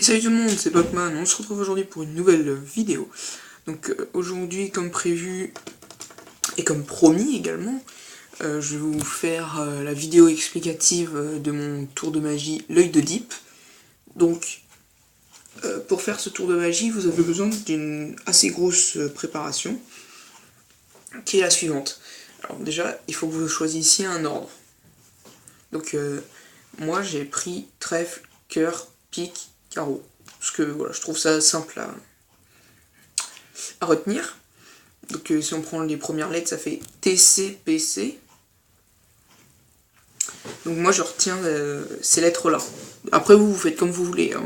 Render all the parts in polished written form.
Et salut tout le monde, c'est Pacman, on se retrouve aujourd'hui pour une nouvelle vidéo. Donc aujourd'hui, comme prévu et comme promis également, je vais vous faire la vidéo explicative de mon tour de magie, l'œil de Deep. Donc pour faire ce tour de magie, vous avez besoin d'une assez grosse préparation, qui est la suivante. Alors déjà, il faut que vous choisissiez un ordre. Donc moi j'ai pris trèfle, cœur, pique, carreau. Parce que voilà, je trouve ça simple à retenir. Donc si on prend les premières lettres, ça fait TCPC. Donc moi je retiens ces lettres-là. Après vous faites comme vous voulez. Hein.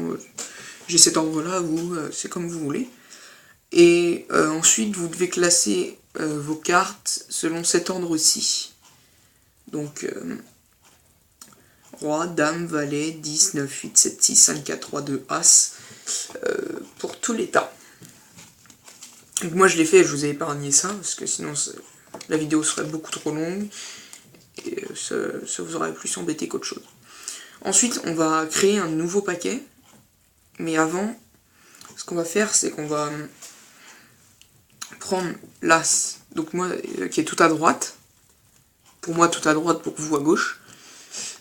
J'ai cet ordre-là, vous, c'est comme vous voulez. Et ensuite vous devez classer vos cartes selon cet ordre-ci. Donc Roi, Dame, Valet, 10, 9, 8, 7, 6, 5, 4, 3, 2, As. Pour tout l'état. Donc moi je l'ai fait, je vous ai épargné ça, parce que sinon la vidéo serait beaucoup trop longue, et ça vous aurait plus embêté qu'autre chose. Ensuite, on va créer un nouveau paquet, mais avant, ce qu'on va faire, c'est qu'on va prendre l'As, donc moi, qui est tout à droite, pour moi tout à droite, pour vous à gauche.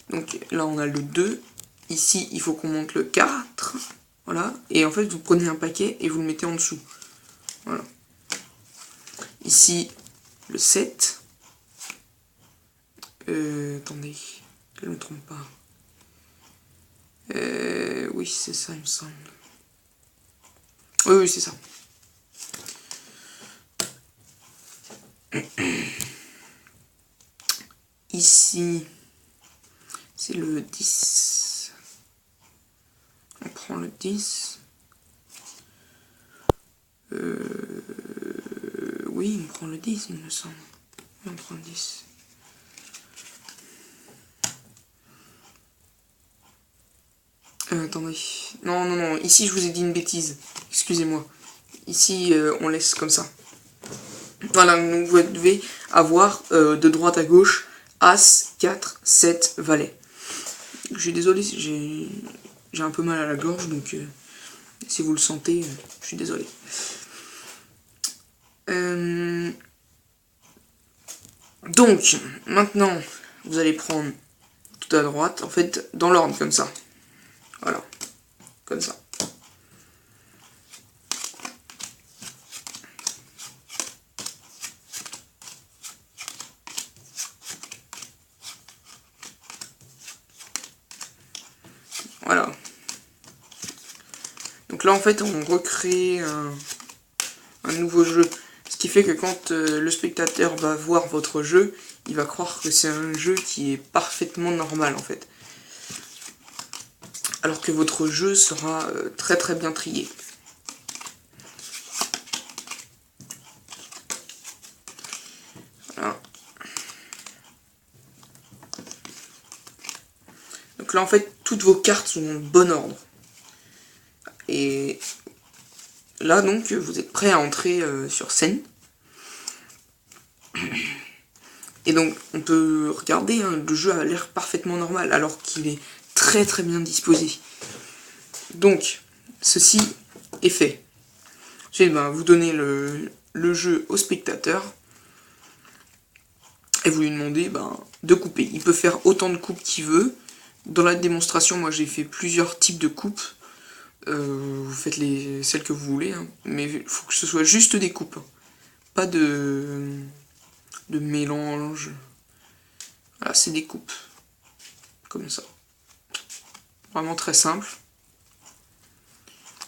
Donc là on a le 2, ici il faut qu'on monte le 4, voilà, et en fait vous prenez un paquet et vous le mettez en dessous. Voilà. Ici, le 7. Attendez, que je ne me trompe pas. Oui, c'est ça, il me semble. Oui, c'est ça. Ici, c'est le 10. On prend le 10. Oui, on prend le 10, il me semble. Oui, on prend le 10. Attendez. Non. Ici, je vous ai dit une bêtise. Excusez-moi. Ici, on laisse comme ça. Voilà, donc vous devez avoir de droite à gauche As, 4, 7, Valet. Je suis désolé, j'ai un peu mal à la gorge, donc si vous le sentez, je suis désolé. Donc, maintenant, vous allez prendre tout à droite, en fait, dans l'ordre, comme ça. Voilà, comme ça. Voilà. Donc là, en fait, on recrée un nouveau jeu. Ce qui fait que quand le spectateur va voir votre jeu, il va croire que c'est un jeu qui est parfaitement normal, en fait. Alors que votre jeu sera très bien trié. Voilà. Donc là, en fait, toutes vos cartes sont dans le bon ordre. Et là, donc, vous êtes prêt à entrer sur scène. Et donc, on peut regarder, hein, le jeu a l'air parfaitement normal, alors qu'il est très bien disposé. Donc, ceci est fait. Ensuite, vous donnez le jeu au spectateur, et vous lui demandez de couper. Il peut faire autant de coupes qu'il veut. Dans la démonstration, moi j'ai fait plusieurs types de coupes. Vous faites celles que vous voulez, hein, mais il faut que ce soit juste des coupes. Pas de mélange. Voilà, c'est des coupes. Comme ça. Vraiment très simple.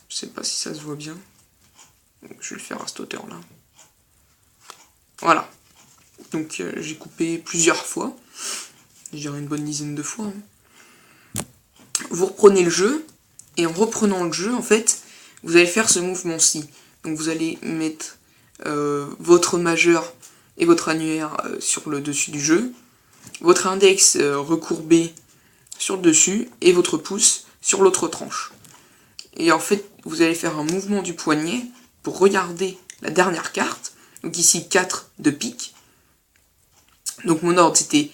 Je sais pas si ça se voit bien. Je vais le faire à cette hauteur là. Voilà. Donc j'ai coupé plusieurs fois. Je dirais une bonne dizaine de fois. Hein. Vous reprenez le jeu. Et en reprenant le jeu, en fait, vous allez faire ce mouvement-ci. Donc vous allez mettre votre majeur et votre annulaire sur le dessus du jeu. Votre index recourbé sur le dessus. Et votre pouce sur l'autre tranche. Et en fait, vous allez faire un mouvement du poignet pour regarder la dernière carte. Donc ici, 4 de pique. Donc mon ordre, c'était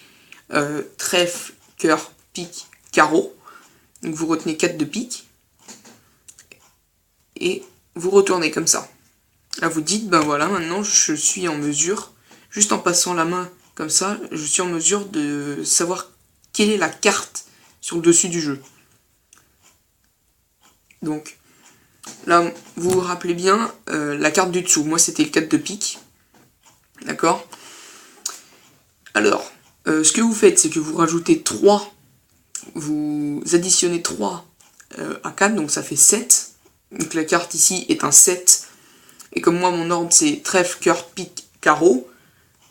trèfle, cœur, pique, carreau. Donc vous retenez 4 de pique. et vous retournez comme ça. Là vous dites, ben voilà, maintenant je suis en mesure, juste en passant la main comme ça, je suis en mesure de savoir quelle est la carte sur le dessus du jeu. Donc là, vous vous rappelez bien, la carte du dessous, moi c'était le 4 de pique, d'accord? Alors, ce que vous faites, c'est que vous rajoutez 3, vous additionnez 3 à 4, donc ça fait 7. Donc la carte ici est un 7. Et comme moi, mon ordre, c'est trèfle, cœur, pique, carreau.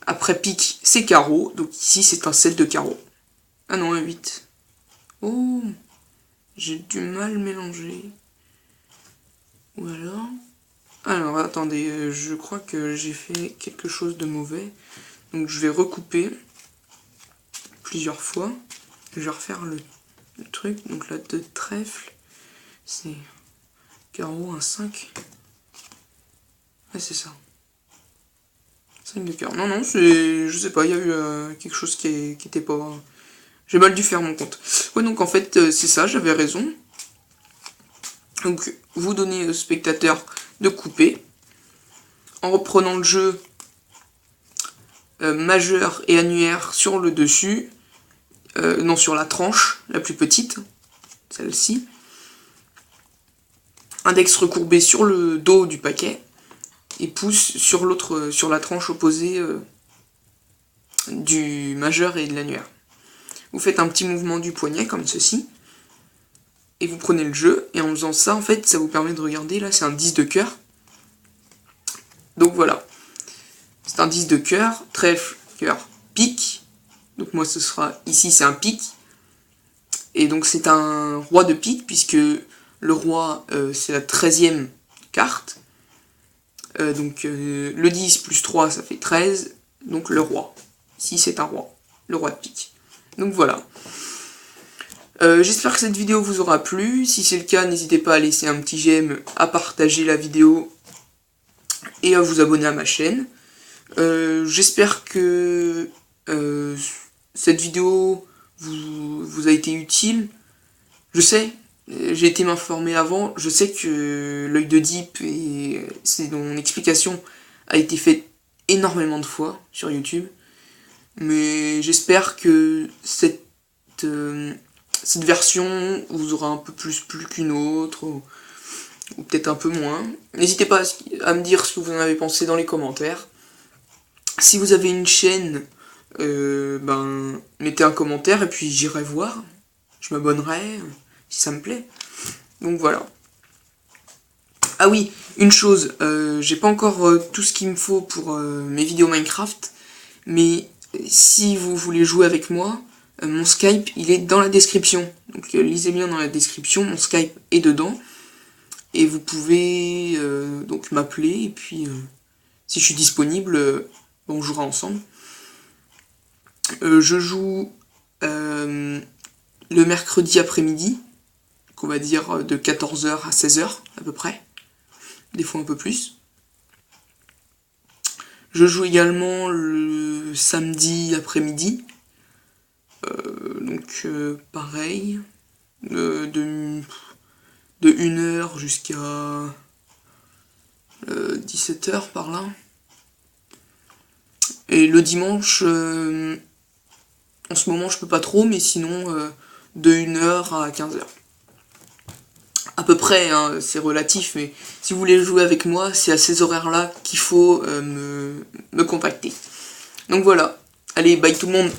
Après pique, c'est carreau. Donc ici, c'est un 7 de carreau. Ah non, un 8. Oh, j'ai du mal mélanger. Ou alors... Alors, attendez, je crois que j'ai fait quelque chose de mauvais. Donc je vais recouper plusieurs fois. Je vais refaire le truc. Donc là, 2 trèfle, c'est carreau, un 5. Ouais, c'est ça. 5 de cœur. Non, c'est... Je sais pas, il y a eu quelque chose qui était pas... J'ai mal dû faire mon compte. Ouais, donc en fait, c'est ça, j'avais raison. Donc, vous donnez au spectateur de couper. En reprenant le jeu majeur et annuaire sur le dessus. Non, sur la tranche, la plus petite. Celle-ci. Index recourbé sur le dos du paquet. Et pouce sur l'autre, sur la tranche opposée du majeur et de l'annuaire. Vous faites un petit mouvement du poignet comme ceci. Et vous prenez le jeu, et en faisant ça, en fait, ça vous permet de regarder, là, c'est un 10 de cœur. Donc voilà. C'est un 10 de cœur, trèfle, cœur, pique. Donc moi, ce sera, ici, c'est un pique. Et donc c'est un roi de pique, puisque le roi, c'est la 13e carte. Donc le 10 plus 3, ça fait 13. Donc le roi. Ici, c'est un roi. Le roi de pique. Donc voilà. J'espère que cette vidéo vous aura plu. Si c'est le cas, n'hésitez pas à laisser un petit j'aime, à partager la vidéo et à vous abonner à ma chaîne. J'espère que cette vidéo vous a été utile. Je sais, j'ai été m'informer avant, je sais que l'œil de Deep et mon explication a été faite énormément de fois sur YouTube. Mais j'espère que cette version vous aura un peu plus plu qu'une autre, ou peut-être un peu moins. N'hésitez pas à me dire ce que vous en avez pensé dans les commentaires. Si vous avez une chaîne, mettez un commentaire et puis j'irai voir. Je m'abonnerai si ça me plaît. Donc voilà. Ah oui, une chose, j'ai pas encore tout ce qu'il me faut pour mes vidéos Minecraft, mais si vous voulez jouer avec moi, mon Skype, il est dans la description. Donc lisez bien dans la description, mon Skype est dedans. Et vous pouvez donc m'appeler, et puis si je suis disponible, on jouera ensemble. Je joue le mercredi après-midi, qu'on va dire de 14h à 16h à peu près. Des fois un peu plus. Je joue également le samedi après-midi. Donc pareil, de 1h jusqu'à 17h par là. Et le dimanche, en ce moment je peux pas trop, mais sinon de 1h à 15h. À peu près, hein, c'est relatif, mais si vous voulez jouer avec moi, c'est à ces horaires-là qu'il faut me contacter. Donc voilà, allez, bye tout le monde.